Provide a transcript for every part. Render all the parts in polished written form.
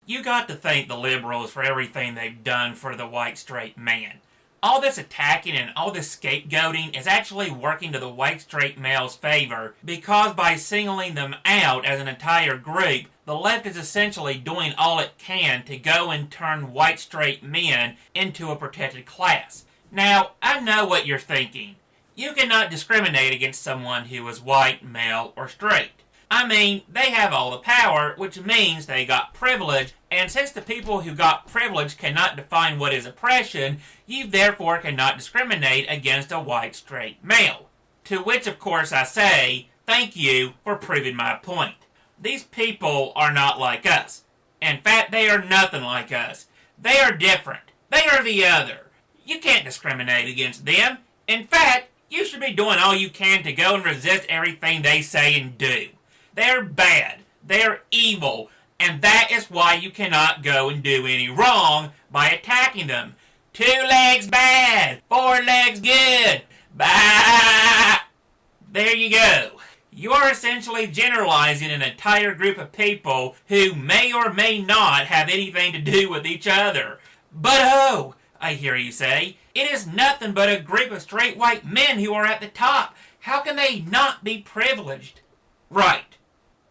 You got to thank the liberals for everything they've done for the white straight man. All this attacking and all this scapegoating is actually working to the white straight male's favor because by singling them out as an entire group, the left is essentially doing all it can to go and turn white straight men into a protected class. Now, I know what you're thinking. You cannot discriminate against someone who is white, male, or straight. I mean, they have all the power, which means they got privilege, and since the people who got privilege cannot define what is oppression, you therefore cannot discriminate against a white straight male. To which, of course, I say, thank you for proving my point. These people are not like us. In fact, they are nothing like us. They are different. They are the other. You can't discriminate against them. In fact, you should be doing all you can to go and resist everything they say and do. They're bad. They're evil. And that is why you cannot go and do any wrong by attacking them. 2 legs bad. 4 legs good. Bah! There you go. You are essentially generalizing an entire group of people who may or may not have anything to do with each other. But oh, I hear you say, it is nothing but a group of straight white men who are at the top. How can they not be privileged? Right.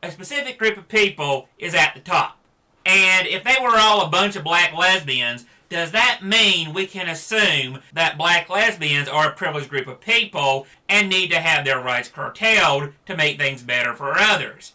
A specific group of people is at the top. And if they were all a bunch of black lesbians, does that mean we can assume that black lesbians are a privileged group of people and need to have their rights curtailed to make things better for others?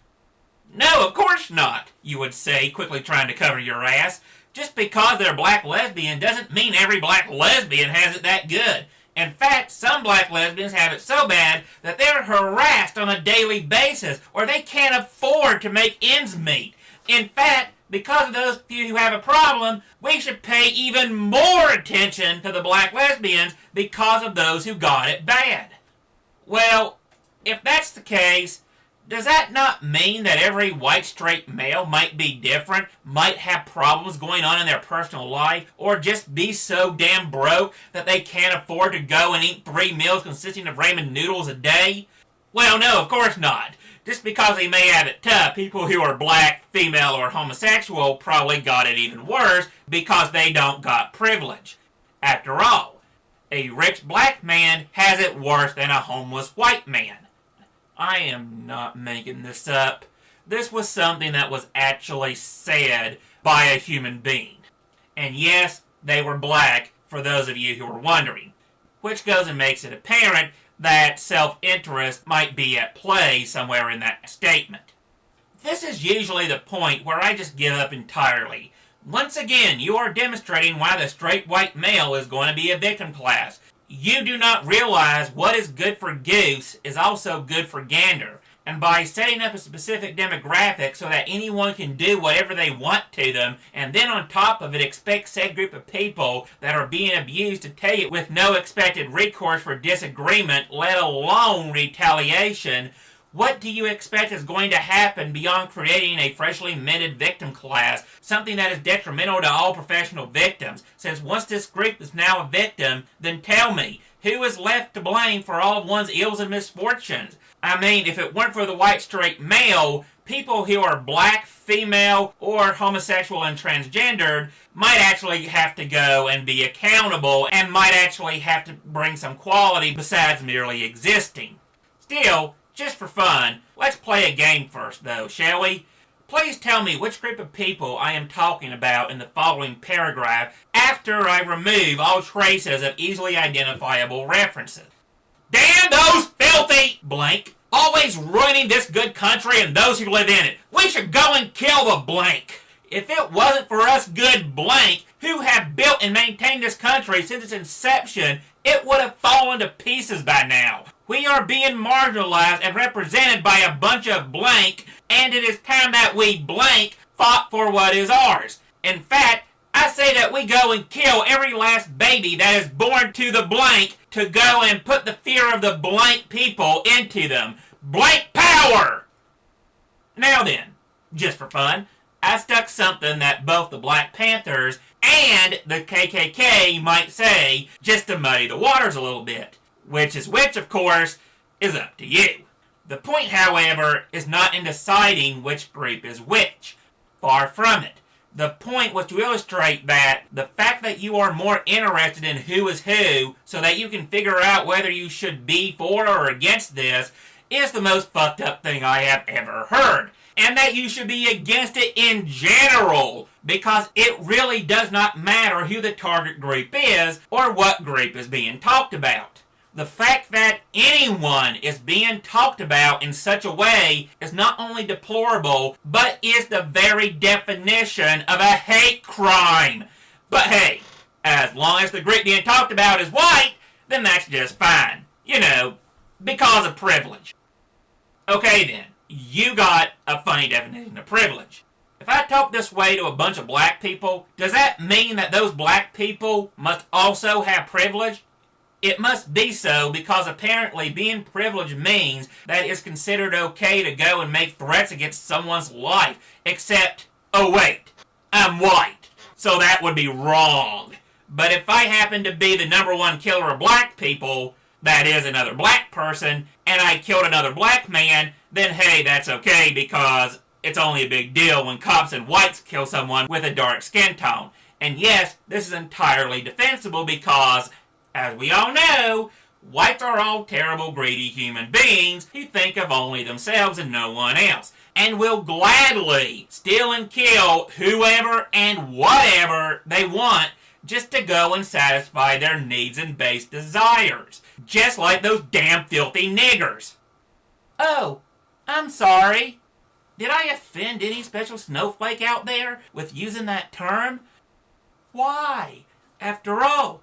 No, of course not, you would say, quickly trying to cover your ass. Just because they're black lesbian doesn't mean every black lesbian has it that good. In fact, some black lesbians have it so bad that they're harassed on a daily basis, or they can't afford to make ends meet. In fact, because of those few who have a problem, we should pay even more attention to the black lesbians because of those who got it bad. Well, if that's the case, does that not mean that every white straight male might be different, might have problems going on in their personal life, or just be so damn broke that they can't afford to go and eat 3 meals consisting of ramen noodles a day? Well, no, of course not. Just because they may have it tough, people who are black, female, or homosexual probably got it even worse because they don't got privilege. After all, a rich black man has it worse than a homeless white man. I am not making this up. This was something that was actually said by a human being. And yes, they were black, for those of you who are wondering. Which goes and makes it apparent that self-interest might be at play somewhere in that statement. This is usually the point where I just give up entirely. Once again, you are demonstrating why the straight white male is going to be a victim class. You do not realize what is good for goose is also good for gander. And by setting up a specific demographic so that anyone can do whatever they want to them, and then on top of it expect said group of people that are being abused to take it with no expected recourse for disagreement, let alone retaliation, what do you expect is going to happen beyond creating a freshly minted victim class, something that is detrimental to all professional victims? Since once this group is now a victim, then tell me, who is left to blame for all of one's ills and misfortunes? I mean, if it weren't for the white straight male, people who are black, female, or homosexual and transgendered might actually have to go and be accountable and might actually have to bring some quality besides merely existing. Still, just for fun, let's play a game first though, shall we? Please tell me which group of people I am talking about in the following paragraph after I remove all traces of easily identifiable references. Damn those filthy blank, always ruining this good country and those who live in it. We should go and kill the blank. If it wasn't for us good blank, who have built and maintained this country since its inception, it would have fallen to pieces by now. We are being marginalized and represented by a bunch of blank, and it is time that we blank fought for what is ours. In fact, I say that we go and kill every last baby that is born to the blank to go and put the fear of the blank people into them. Blank power! Now then, just for fun, I stuck something that both the Black Panthers and the KKK might say just to muddy the waters a little bit. Which, of course, is up to you. The point, however, is not in deciding which group is which. Far from it. The point was to illustrate that the fact that you are more interested in who is who so that you can figure out whether you should be for or against this is the most fucked up thing I have ever heard. And that you should be against it in general, because it really does not matter who the target group is or what group is being talked about. The fact that anyone is being talked about in such a way is not only deplorable, but is the very definition of a hate crime. But hey, as long as the group being talked about is white, then that's just fine. You know, because of privilege. Okay then, you got a funny definition of privilege. If I talk this way to a bunch of black people, does that mean that those black people must also have privilege? It must be so, because apparently being privileged means that it's considered okay to go and make threats against someone's life. Except, oh wait, I'm white, so that would be wrong. But if I happen to be the #1 killer of black people, that is another black person, and I killed another black man, then hey, that's okay, because it's only a big deal when cops and whites kill someone with a dark skin tone. And yes, this is entirely defensible because, as we all know, whites are all terrible, greedy human beings who think of only themselves and no one else, and will gladly steal and kill whoever and whatever they want just to go and satisfy their needs and base desires. Just like those damn filthy niggers. Oh, I'm sorry. Did I offend any special snowflake out there with using that term? Why? After all,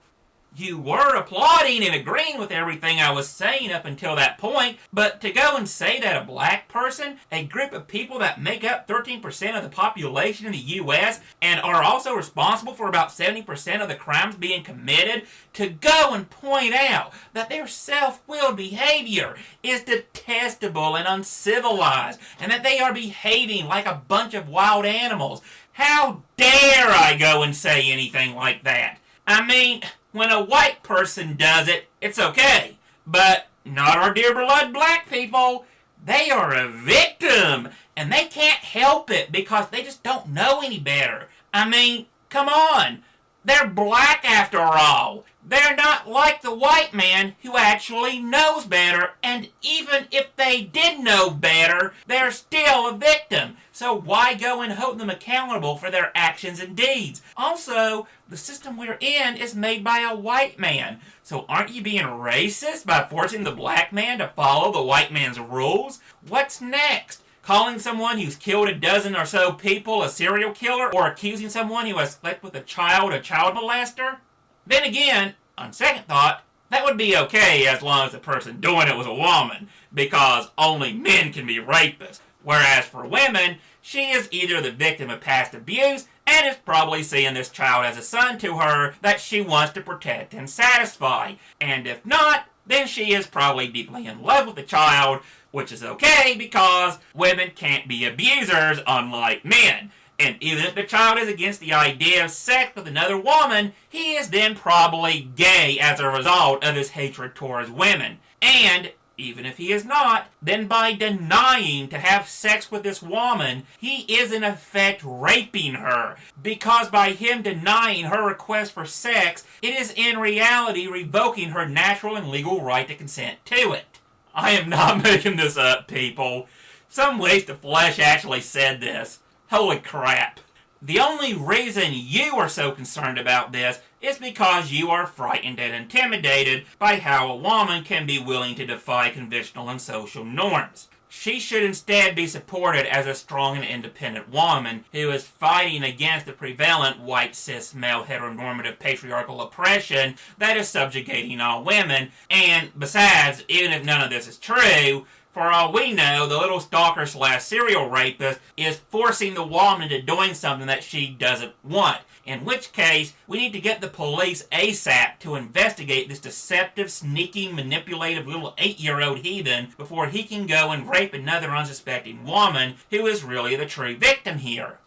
you were applauding and agreeing with everything I was saying up until that point, but to go and say that a black person, a group of people that make up 13% of the population in the U.S. and are also responsible for about 70% of the crimes being committed, to go and point out that their self-willed behavior is detestable and uncivilized, and that they are behaving like a bunch of wild animals. How dare I go and say anything like that? I mean, when a white person does it, it's okay. But not our dear beloved black people. They are a victim, and they can't help it because they just don't know any better. I mean, come on. They're black after all. They're not like the white man who actually knows better, and even if they did know better, they're still a victim. So why go and hold them accountable for their actions and deeds? Also, the system we're in is made by a white man. So aren't you being racist by forcing the black man to follow the white man's rules? What's next? Calling someone who's killed a dozen or so people a serial killer, or accusing someone who has slept with a child molester? Then again, on second thought, that would be okay as long as the person doing it was a woman, because only men can be rapists. Whereas for women, she is either the victim of past abuse and is probably seeing this child as a son to her that she wants to protect and satisfy. And if not, then she is probably deeply in love with the child, which is okay because women can't be abusers unlike men. And even if the child is against the idea of sex with another woman, he is then probably gay as a result of his hatred towards women. And even if he is not, then by denying to have sex with this woman, he is in effect raping her. Because by him denying her request for sex, it is in reality revoking her natural and legal right to consent to it. I am not making this up, people. Some waste of flesh actually said this. Holy crap. The only reason you are so concerned about this is because you are frightened and intimidated by how a woman can be willing to defy conventional and social norms. She should instead be supported as a strong and independent woman who is fighting against the prevalent white cis male heteronormative patriarchal oppression that is subjugating all women. And besides, even if none of this is true, for all we know, the little stalker / serial rapist is forcing the woman into doing something that she doesn't want. In which case, we need to get the police ASAP to investigate this deceptive, sneaky, manipulative little 8-year-old heathen before he can go and rape another unsuspecting woman who is really the true victim here.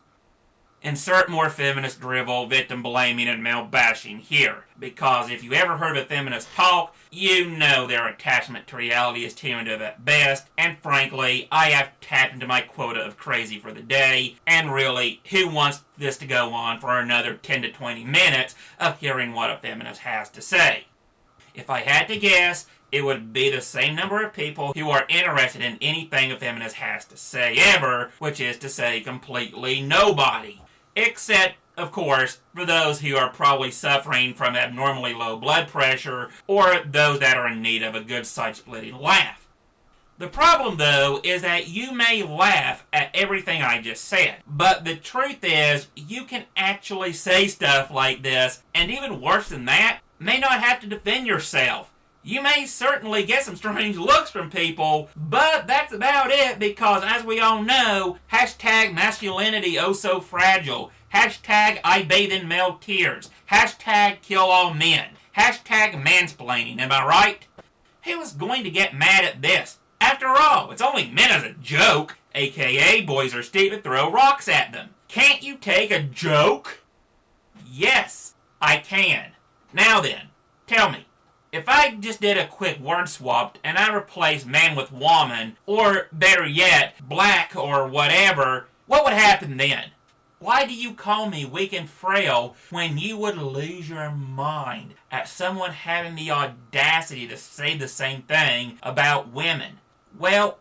Insert more feminist drivel, victim blaming, and male bashing here. Because if you ever heard of a feminist talk, you know their attachment to reality is tentative at best, and frankly, I have tapped into my quota of crazy for the day, and really, who wants this to go on for another 10 to 20 minutes of hearing what a feminist has to say? If I had to guess, it would be the same number of people who are interested in anything a feminist has to say ever, which is to say completely nobody. Except, of course, for those who are probably suffering from abnormally low blood pressure, or those that are in need of a good side-splitting laugh. The problem, though, is that you may laugh at everything I just said, but the truth is, you can actually say stuff like this, and even worse than that, may not have to defend yourself. You may certainly get some strange looks from people, but that's about it because, as we all know, hashtag masculinity oh so fragile, hashtag I bathe in male tears, hashtag kill all men, hashtag mansplaining, am I right? Who is going to get mad at this? After all, it's only meant as a joke, aka boys are stupid, throw rocks at them. Can't you take a joke? Yes, I can. Now then, tell me, if I just did a quick word swap and I replaced man with woman, or better yet, black or whatever, what would happen then? Why do you call me weak and frail when you would lose your mind at someone having the audacity to say the same thing about women? Well,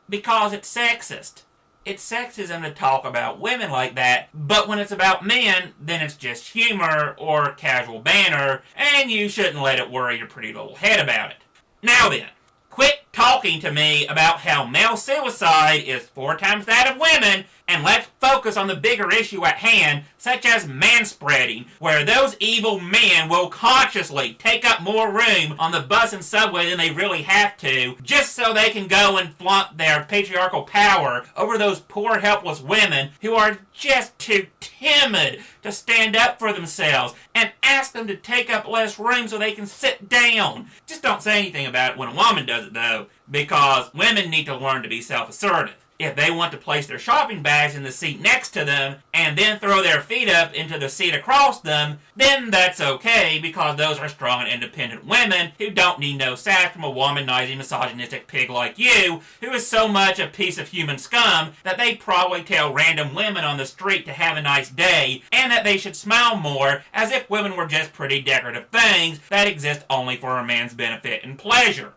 because it's sexist. It's sexism to talk about women like that, but when it's about men, then it's just humor or casual banter, and you shouldn't let it worry your pretty little head about it. Now then, quit talking to me about how male suicide is 4 times that of women, and let's focus on the bigger issue at hand, such as manspreading, where those evil men will consciously take up more room on the bus and subway than they really have to, just so they can go and flaunt their patriarchal power over those poor helpless women who are just too timid to stand up for themselves, and ask them to take up less room so they can sit down. Just don't say anything about it when a woman does it though, because women need to learn to be self-assertive. If they want to place their shopping bags in the seat next to them and then throw their feet up into the seat across them, then that's okay because those are strong and independent women who don't need no sass from a womanizing, misogynistic pig like you who is so much a piece of human scum that they probably tell random women on the street to have a nice day and that they should smile more as if women were just pretty decorative things that exist only for a man's benefit and pleasure.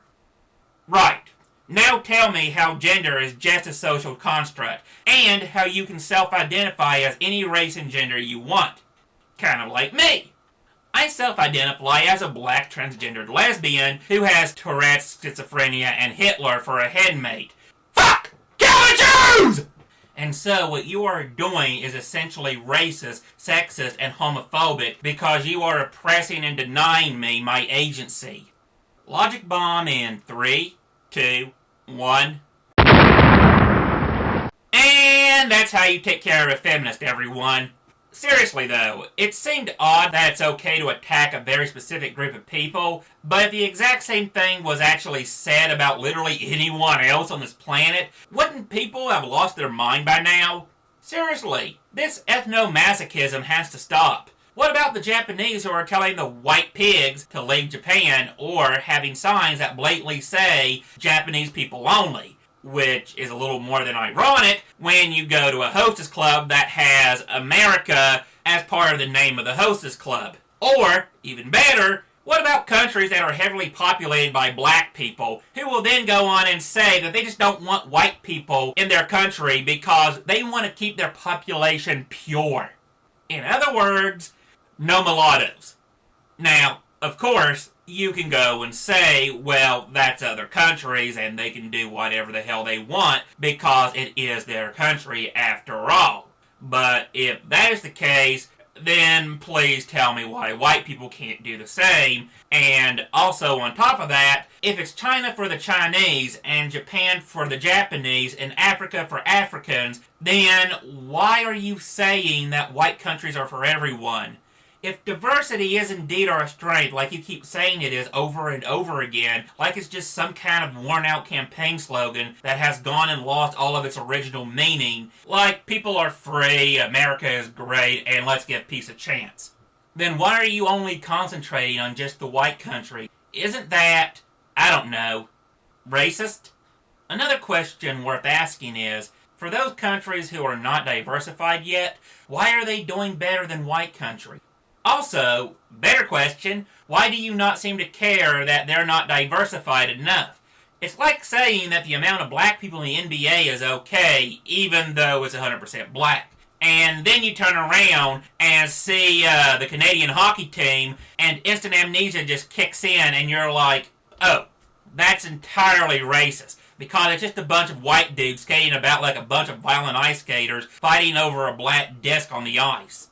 Right. Now tell me how gender is just a social construct, and how you can self-identify as any race and gender you want. Kind of like me. I self-identify as a black transgendered lesbian who has Tourette's, schizophrenia, and Hitler for a headmate. Fuck! Kill the Jews! And so what you are doing is essentially racist, sexist, and homophobic because you are oppressing and denying me my agency. Logic bomb in 3, 2, 1. And that's how you take care of a feminist, everyone. Seriously though, it seemed odd that it's okay to attack a very specific group of people, but if the exact same thing was actually said about literally anyone else on this planet, wouldn't people have lost their mind by now? Seriously, this ethno-masochism has to stop. What about the Japanese who are telling the white pigs to leave Japan or having signs that blatantly say Japanese people only? Which is a little more than ironic when you go to a hostess club that has America as part of the name of the hostess club. Or, even better, what about countries that are heavily populated by black people who will then go on and say that they just don't want white people in their country because they want to keep their population pure? In other words, no mulattoes. Now, of course, you can go and say, well, that's other countries and they can do whatever the hell they want because it is their country after all. But if that is the case, then please tell me why white people can't do the same. And also on top of that, if it's China for the Chinese and Japan for the Japanese and Africa for Africans, then why are you saying that white countries are for everyone? If diversity is indeed our strength, like you keep saying it is over and over again, like it's just some kind of worn-out campaign slogan that has gone and lost all of its original meaning, like people are free, America is great, and let's give peace a chance, then why are you only concentrating on just the white country? Isn't that, I don't know, racist? Another question worth asking is, for those countries who are not diversified yet, why are they doing better than white countries? Also, better question, why do you not seem to care that they're not diversified enough? It's like saying that the amount of black people in the NBA is okay, even though it's 100% black. And then you turn around and see the Canadian hockey team, and instant amnesia just kicks in, and you're like, oh, that's entirely racist. Because it's just a bunch of white dudes skating about like a bunch of violent ice skaters fighting over a black disc on the ice.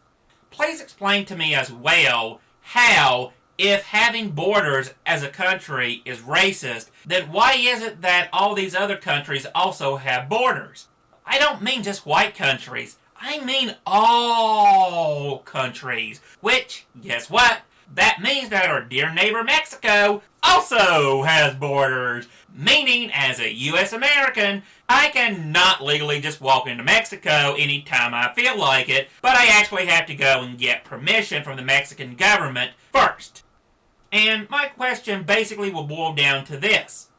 Please explain to me as well how, if having borders as a country is racist, then why is it that all these other countries also have borders? I don't mean just white countries. I mean all countries. Which, guess what? That means that our dear neighbor Mexico also has borders. Meaning, as a U.S. American, I cannot legally just walk into Mexico anytime I feel like it, but I actually have to go and get permission from the Mexican government first. And my question basically will boil down to this.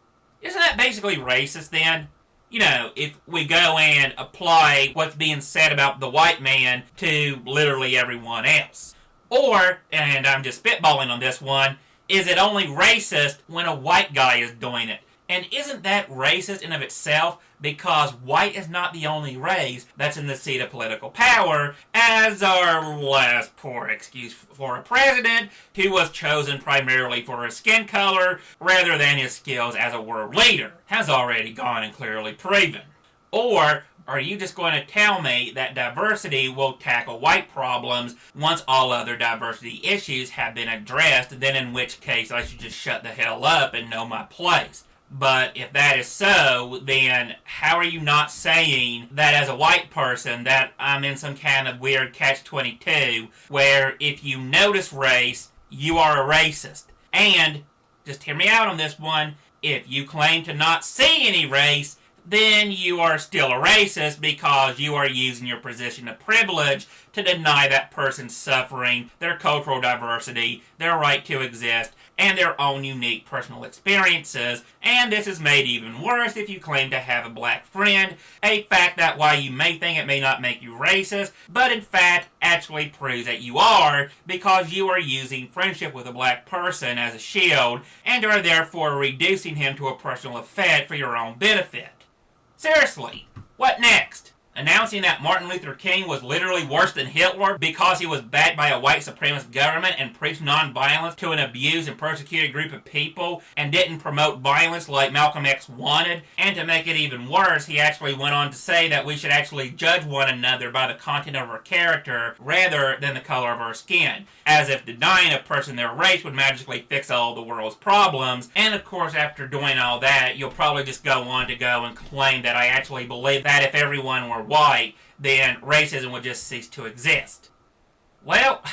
Isn't that basically racist then? You know, if we go and apply what's being said about the white man to literally everyone else. Or, and I'm just spitballing on this one, is it only racist when a white guy is doing it? And isn't that racist in of itself? Because white is not the only race that's in the seat of political power, as our last poor excuse for a president who was chosen primarily for his skin color rather than his skills as a world leader has already gone and clearly proven. Or are you just going to tell me that diversity will tackle white problems once all other diversity issues have been addressed, then in which case I should just shut the hell up and know my place? But if that is so, then how are you not saying that as a white person that I'm in some kind of weird catch-22 where if you notice race, you are a racist? And, just hear me out on this one, if you claim to not see any race, then you are still a racist because you are using your position of privilege to deny that person's suffering, their cultural diversity, their right to exist, and their own unique personal experiences. And this is made even worse if you claim to have a black friend, a fact that while you may think it may not make you racist, but in fact actually proves that you are, because you are using friendship with a black person as a shield, and are therefore reducing him to a personal effect for your own benefit. Seriously, what next? Announcing that Martin Luther King was literally worse than Hitler because he was backed by a white supremacist government and preached nonviolence to an abused and persecuted group of people and didn't promote violence like Malcolm X wanted. And to make it even worse, he actually went on to say that we should actually judge one another by the content of our character rather than the color of our skin. As if denying a person their race would magically fix all the world's problems. And of course, after doing all that, you'll probably just go on to go and claim that I actually believe that if everyone were white, then racism would just cease to exist. Well,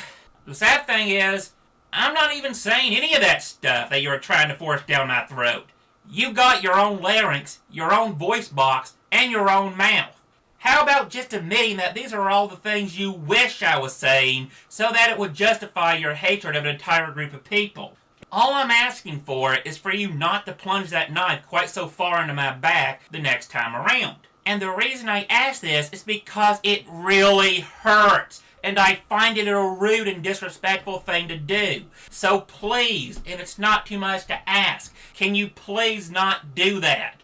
the sad thing is, I'm not even saying any of that stuff that you're trying to force down my throat. You got your own larynx, your own voice box, and your own mouth. How about just admitting that these are all the things you wish I was saying so that it would justify your hatred of an entire group of people? All I'm asking for is for you not to plunge that knife quite so far into my back the next time around. And the reason I ask this is because it really hurts. And I find it a rude and disrespectful thing to do. So please, if it's not too much to ask, can you please not do that?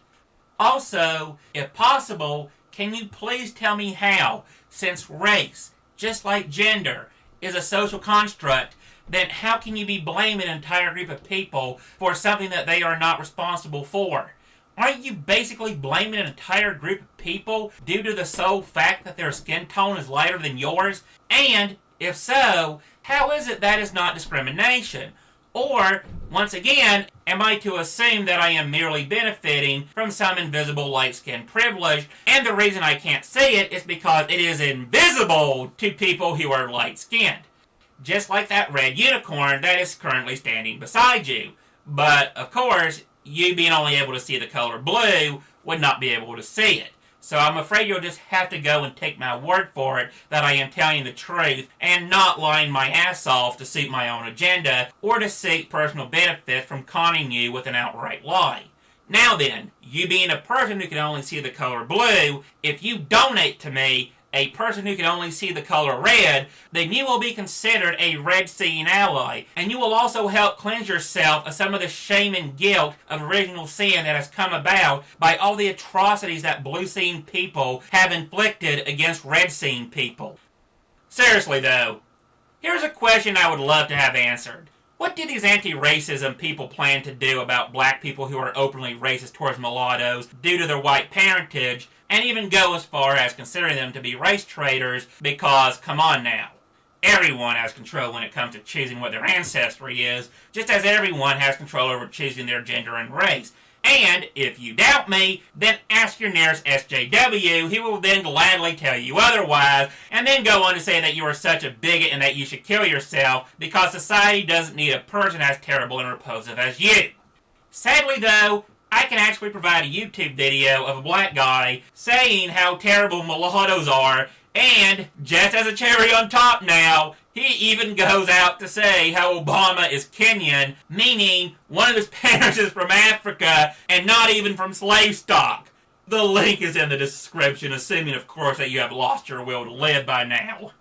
Also, if possible, can you please tell me how, since race, just like gender, is a social construct, then how can you be blaming an entire group of people for something that they are not responsible for? Aren't you basically blaming an entire group of people due to the sole fact that their skin tone is lighter than yours? And, if so, how is it that is not discrimination? Or, once again, am I to assume that I am merely benefiting from some invisible light-skin privilege, and the reason I can't see it is because it is invisible to people who are light-skinned? just like that red unicorn that is currently standing beside you. But, of course, you being only able to see the color blue would not be able to see it. So I'm afraid you'll just have to go and take my word for it that I am telling the truth and not lying my ass off to suit my own agenda or to seek personal benefit from conning you with an outright lie. Now then, you being a person who can only see the color blue, if you donate to me, a person who can only see the color red, then you will be considered a red-seeing ally, and you will also help cleanse yourself of some of the shame and guilt of original sin that has come about by all the atrocities that blue-seeing people have inflicted against red-seeing people. Seriously though, here's a question I would love to have answered. What do these anti-racism people plan to do about black people who are openly racist towards mulattoes due to their white parentage, and even go as far as considering them to be race traitors because, come on now, everyone has control when it comes to choosing what their ancestry is, just as everyone has control over choosing their gender and race. And, if you doubt me, then ask your nearest SJW, who will then gladly tell you otherwise, and then go on to say that you are such a bigot and that you should kill yourself because society doesn't need a person as terrible and repulsive as you. Sadly though, I can actually provide a YouTube video of a black guy saying how terrible mulattoes are, and, just as a cherry on top now, he even goes out to say how Obama is Kenyan, meaning one of his parents is from Africa and not even from slave stock. The link is in the description, assuming of course that you have lost your will to live by now.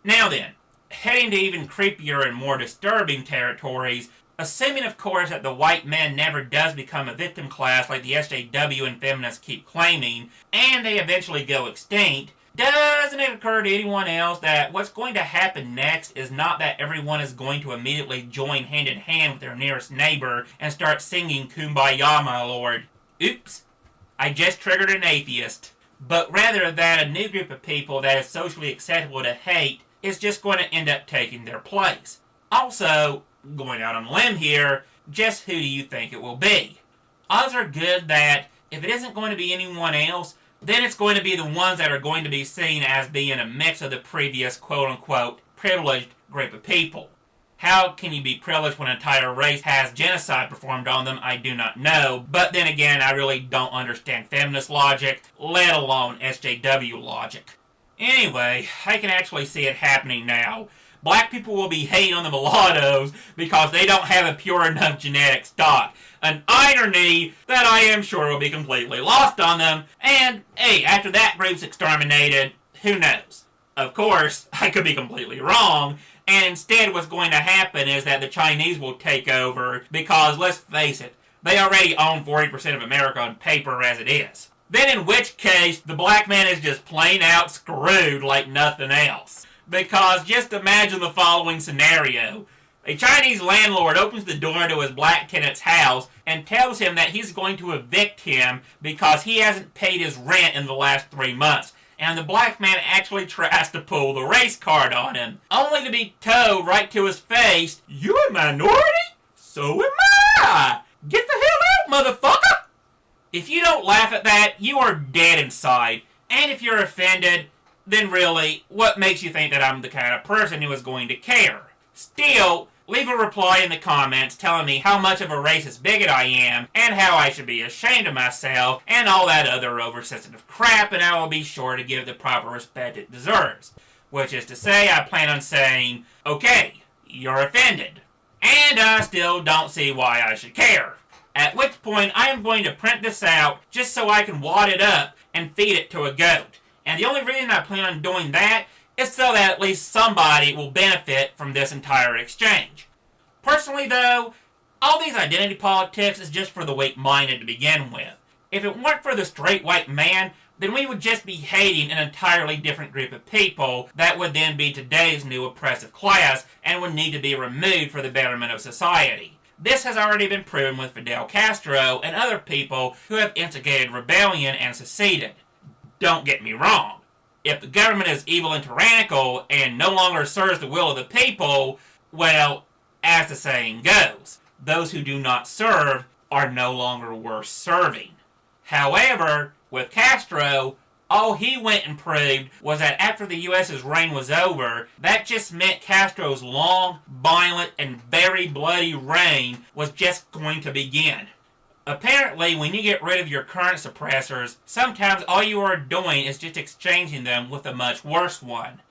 Now then, heading to even creepier and more disturbing territories, assuming of course that the white man never does become a victim class like the SJW and feminists keep claiming, and they eventually go extinct, doesn't it occur to anyone else that what's going to happen next is not that everyone is going to immediately join hand in hand with their nearest neighbor and start singing Kumbaya, my lord? Oops, I just triggered an atheist. But rather that a new group of people that is socially acceptable to hate is just going to end up taking their place. Also, going out on a limb here, just who do you think it will be? Odds are good that if it isn't going to be anyone else, then it's going to be the ones that are going to be seen as being a mix of the previous quote-unquote privileged group of people. How can you be privileged when an entire race has genocide performed on them? I do not know. But then again, I really don't understand feminist logic, let alone SJW logic. Anyway, I can actually see it happening now. Black people will be hating on the mulattoes because they don't have a pure enough genetic stock. An irony that I am sure will be completely lost on them. And, hey, after that group's exterminated, who knows? Of course, I could be completely wrong, and instead what's going to happen is that the Chinese will take over because, let's face it, they already own 40% of America on paper as it is. Then in which case, the black man is just plain out screwed like nothing else. Because just imagine the following scenario. A Chinese landlord opens the door to his black tenant's house and tells him that he's going to evict him because he hasn't paid his rent in the last 3 months. And the black man actually tries to pull the race card on him, only to be told right to his face, "You a minority? So am I! Get the hell out, motherfucker!" If you don't laugh at that, you are dead inside. And if you're offended, then really, what makes you think that I'm the kind of person who is going to care? Still, leave a reply in the comments telling me how much of a racist bigot I am, and how I should be ashamed of myself, and all that other oversensitive crap, and I will be sure to give the proper respect it deserves. Which is to say, I plan on saying, okay, you're offended. And I still don't see why I should care. At which point, I am going to print this out just so I can wad it up and feed it to a goat. And the only reason I plan on doing that is so that at least somebody will benefit from this entire exchange. Personally though, all these identity politics is just for the weak-minded to begin with. If it weren't for the straight white man, then we would just be hating an entirely different group of people that would then be today's new oppressive class and would need to be removed for the betterment of society. This has already been proven with Fidel Castro and other people who have instigated rebellion and seceded. Don't get me wrong. If the government is evil and tyrannical and no longer serves the will of the people, well, as the saying goes, those who do not serve are no longer worth serving. However, with Castro, All he went and proved was that after the U.S.'s reign was over, that just meant Castro's long, violent, and very bloody reign was just going to begin. Apparently, when you get rid of your current suppressors, sometimes all you are doing is just exchanging them with a much worse one.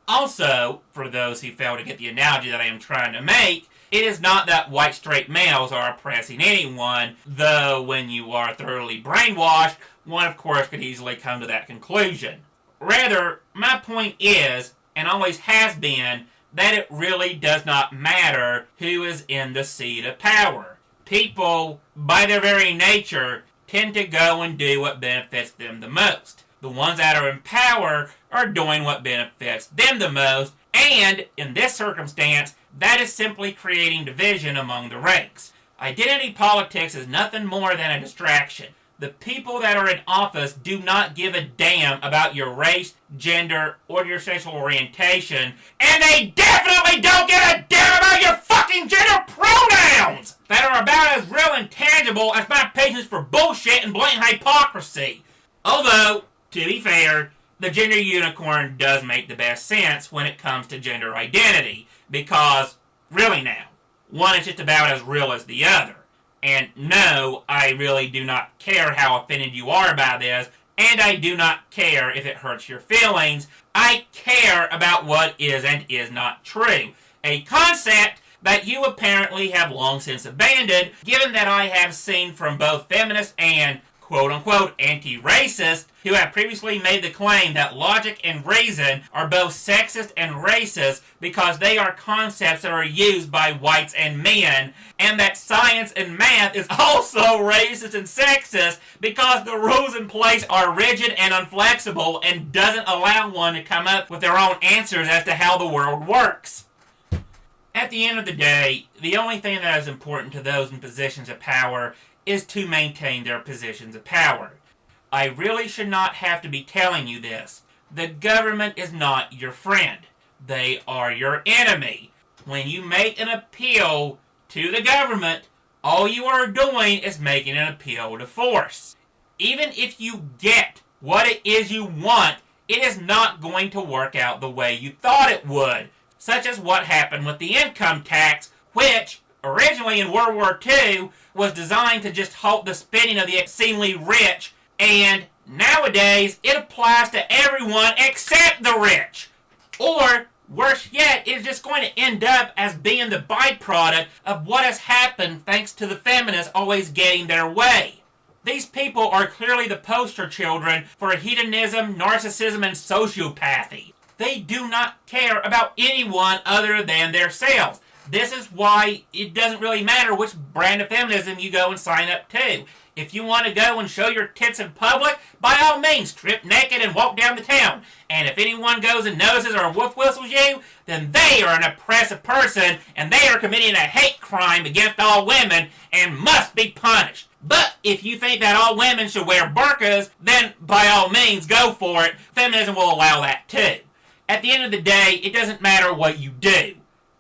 Also, for those who fail to get the analogy that I am trying to make, it is not that white straight males are oppressing anyone, though when you are thoroughly brainwashed, one of course could easily come to that conclusion. Rather, my point is, and always has been, that it really does not matter who is in the seat of power. People, by their very nature, tend to go and do what benefits them the most. The ones that are in power are doing what benefits them the most, and in this circumstance, that is simply creating division among the ranks. Identity politics is nothing more than a distraction. The people that are in office do not give a damn about your race, gender, or your sexual orientation, and they definitely don't give a damn about your fucking gender pronouns that are about as real and tangible as my patience for bullshit and blatant hypocrisy. Although, to be fair, the gender unicorn does make the best sense when it comes to gender identity, because, really now, one is just about as real as the other. And no, I really do not care how offended you are by this, and I do not care if it hurts your feelings. I care about what is and is not true. A concept that you apparently have long since abandoned, given that I have seen from both feminists and quote-unquote anti-racists who have previously made the claim that logic and reason are both sexist and racist because they are concepts that are used by whites and men, and that science and math is also racist and sexist because the rules in place are rigid and inflexible and doesn't allow one to come up with their own answers as to how the world works. At the end of the day, the only thing that is important to those in positions of power is to maintain their positions of power. I really should not have to be telling you this. The government is not your friend. They are your enemy. When you make an appeal to the government, all you are doing is making an appeal to force. Even if you get what it is you want, it is not going to work out the way you thought it would, such as what happened with the income tax, which, originally in World War II, was designed to just halt the spending of the obscenely rich, and nowadays it applies to everyone except the rich. Or, worse yet, it is just going to end up as being the byproduct of what has happened thanks to the feminists always getting their way. These people are clearly the poster children for hedonism, narcissism, and sociopathy. They do not care about anyone other than themselves. This is why it doesn't really matter which brand of feminism you go and sign up to. If you want to go and show your tits in public, by all means, strip naked and walk down the town. And if anyone goes and notices or wolf whistles you, then they are an oppressive person and they are committing a hate crime against all women and must be punished. But if you think that all women should wear burqas, then by all means, go for it. Feminism will allow that too. At the end of the day, it doesn't matter what you do.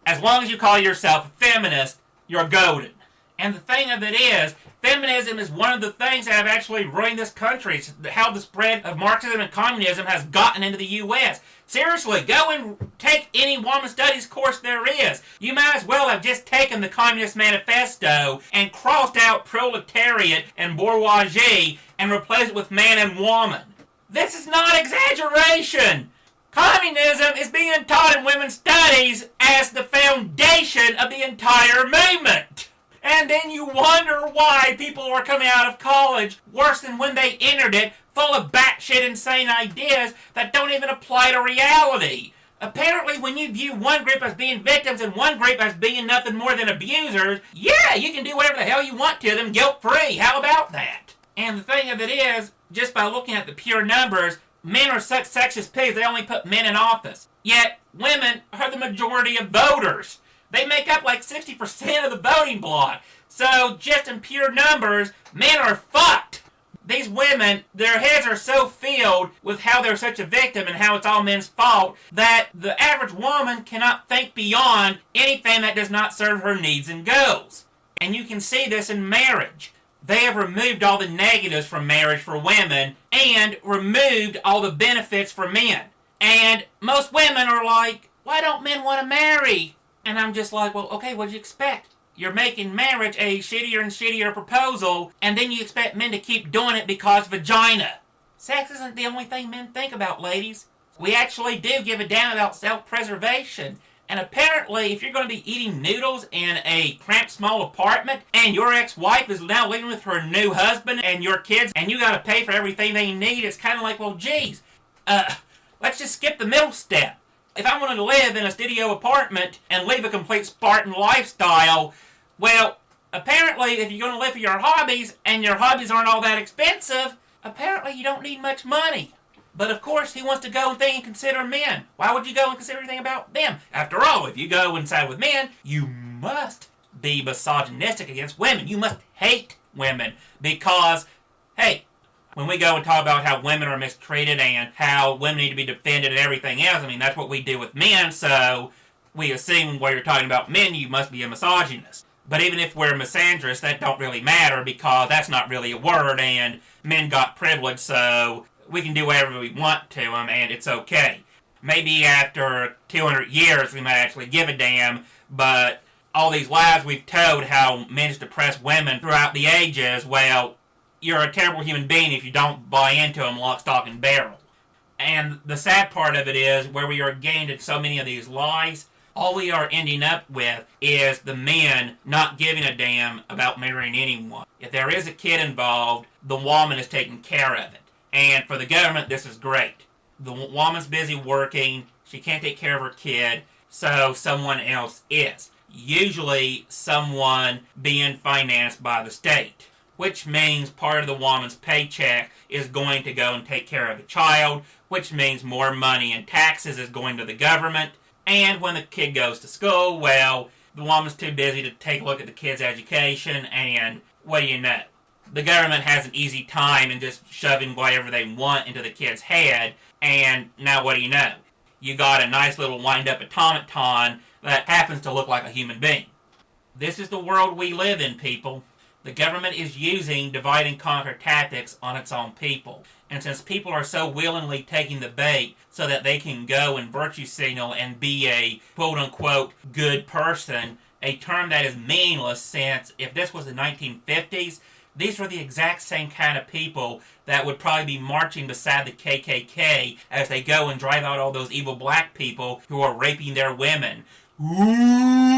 As long as you call yourself a feminist, you're golden. And the thing of it is, feminism is one of the things that have actually ruined this country. It's how the spread of Marxism and communism has gotten into the U.S. Seriously, go and take any woman studies course there is. You might as well have just taken the Communist Manifesto and crossed out proletariat and bourgeoisie and replaced it with man and woman. This is not exaggeration. Communism is being taught in women's studies as the foundation of the entire movement. And then you wonder why people are coming out of college worse than when they entered it, full of batshit insane ideas that don't even apply to reality. Apparently, when you view one group as being victims and one group as being nothing more than abusers, yeah, you can do whatever the hell you want to them guilt-free. How about that? And the thing of it is, just by looking at the pure numbers, men are such sexist pigs, they only put men in office. Yet, women are the majority of voters. They make up like 60% of the voting bloc. So, just in pure numbers, men are fucked. These women, their heads are so filled with how they're such a victim and how it's all men's fault that the average woman cannot think beyond anything that does not serve her needs and goals. And you can see this in marriage. They have removed all the negatives from marriage for women and removed all the benefits for men. And most women are like, why don't men want to marry? And I'm just like, well, okay, what do you expect? You're making marriage a shittier and shittier proposal, and then you expect men to keep doing it because vagina. Sex isn't the only thing men think about, ladies. We actually do give a damn about self-preservation. And apparently, if you're going to be eating noodles in a cramped small apartment, and your ex-wife is now living with her new husband and your kids, and you got to pay for everything they need, it's kind of like, well, geez, let's just skip the middle step. If I wanted to live in a studio apartment and live a complete Spartan lifestyle, well, apparently, if you're going to live for your hobbies, and your hobbies aren't all that expensive, apparently you don't need much money. But of course, he wants to go and think and consider men. Why would you go and consider anything about them? After all, if you go and side with men, you must be misogynistic against women. You must hate women because, hey, when we go and talk about how women are mistreated and how women need to be defended and everything else, I mean, that's what we do with men, so we assume when you're talking about men, you must be a misogynist. But even if we're misandrous, that don't really matter because that's not really a word, and men got privilege, so we can do whatever we want to them, and it's okay. Maybe after 200 years, we might actually give a damn, but all these lies we've told how men just oppress women throughout the ages, well, you're a terrible human being if you don't buy into them lock, stock, and barrel. And the sad part of it is, where we are gained in so many of these lies, all we are ending up with is the men not giving a damn about marrying anyone. If there is a kid involved, the woman is taking care of it. And for the government, this is great. The woman's busy working, she can't take care of her kid, so someone else is. Usually someone being financed by the state, which means part of the woman's paycheck is going to go and take care of the child, which means more money in taxes is going to the government. And when the kid goes to school, well, the woman's too busy to take a look at the kid's education, and what do you know? The government has an easy time in just shoving whatever they want into the kid's head, and now what do you know? You got a nice little wind-up automaton that happens to look like a human being. This is the world we live in, people. The government is using divide and conquer tactics on its own people. And since people are so willingly taking the bait so that they can go and virtue signal and be a quote-unquote good person, a term that is meaningless since if this was the 1950s, these were the exact same kind of people that would probably be marching beside the KKK as they go and drive out all those evil black people who are raping their women. Ooh.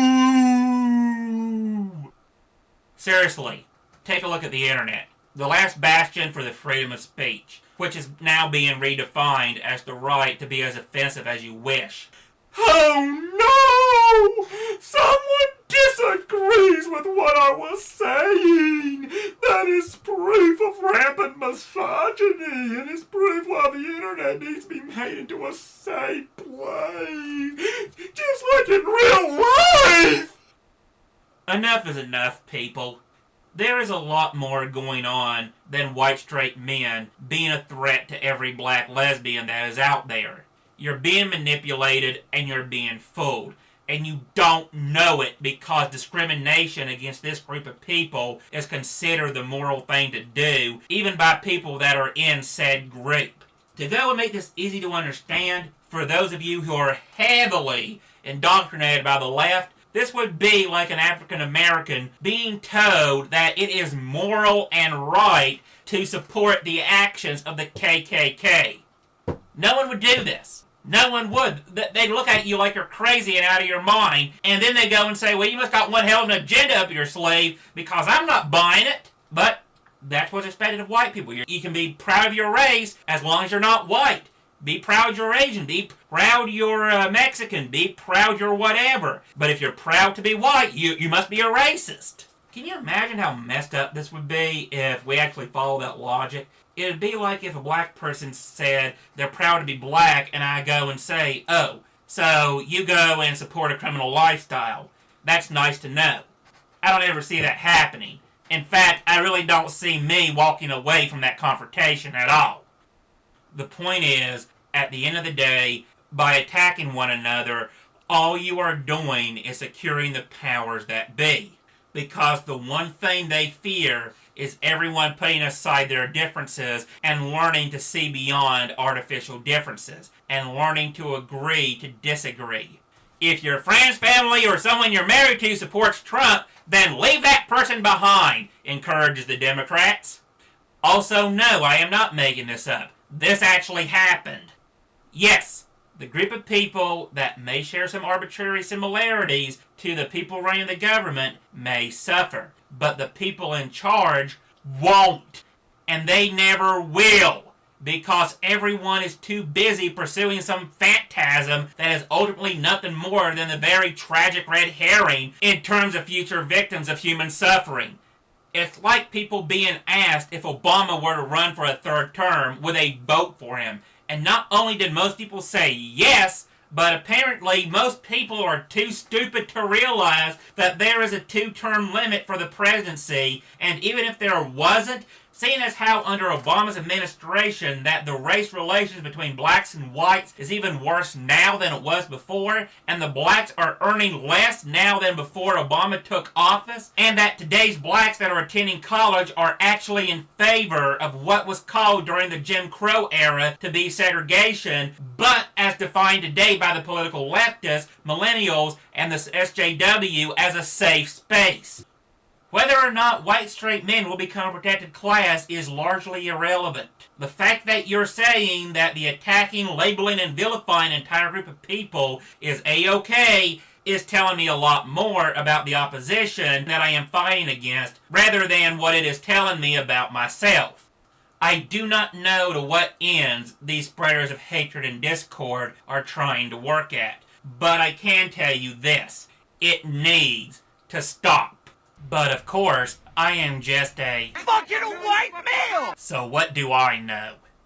Seriously, take a look at the internet. The last bastion for the freedom of speech, which is now being redefined as the right to be as offensive as you wish. Oh no! Someone disagrees with what I was saying! That is proof of rampant misogyny, and it's proof why the internet needs to be made into a safe place, just like in real life! Enough is enough, people. There is a lot more going on than white straight men being a threat to every black lesbian that is out there. You're being manipulated and you're being fooled. And you don't know it because discrimination against this group of people is considered the moral thing to do, even by people that are in said group. To go and make this easy to understand, for those of you who are heavily indoctrinated by the left, this would be like an African American being told that it is moral and right to support the actions of the KKK. No one would do this. No one would. They'd look at you like you're crazy and out of your mind, and then they go and say, well, you must got one hell of an agenda up your sleeve because I'm not buying it. But that's what's expected of white people. You can be proud of your race as long as you're not white. Be proud you're Asian. Be proud you're Mexican. Be proud you're whatever. But if you're proud to be white, you must be a racist. Can you imagine how messed up this would be if we actually followed that logic? It would be like if a black person said they're proud to be black, and I go and say, oh, so you go and support a criminal lifestyle. That's nice to know. I don't ever see that happening. In fact, I really don't see me walking away from that confrontation at all. The point is, at the end of the day, by attacking one another, all you are doing is securing the powers that be. because the one thing they fear is everyone putting aside their differences and learning to see beyond artificial differences and learning to agree to disagree. If your friends, family, or someone you're married to supports Trump, then leave that person behind, encourages the Democrats. Also, no, I am not making this up. This actually happened. Yes, the group of people that may share some arbitrary similarities to the people running the government may suffer, but the people in charge won't, and they never will, because everyone is too busy pursuing some phantasm that is ultimately nothing more than the very tragic red herring in terms of future victims of human suffering. It's like people being asked if Obama were to run for a third term, would they vote for him? And not only did most people say yes, but apparently most people are too stupid to realize that there is a 2-term limit for the presidency, and even if there wasn't, seeing as how under Obama's administration that the race relations between blacks and whites is even worse now than it was before, and the blacks are earning less now than before Obama took office, and that today's blacks that are attending college are actually in favor of what was called during the Jim Crow era to be segregation, but as defined today by the political leftists, millennials, and the SJW as a safe space. Whether or not white straight men will become a protected class is largely irrelevant. The fact that you're saying that the attacking, labeling, and vilifying an entire group of people is A-OK is telling me a lot more about the opposition that I am fighting against rather than what it is telling me about myself. I do not know to what ends these spreaders of hatred and discord are trying to work at, but I can tell you this: it needs to stop. But of course, I am just a fucking white male! So what do I know?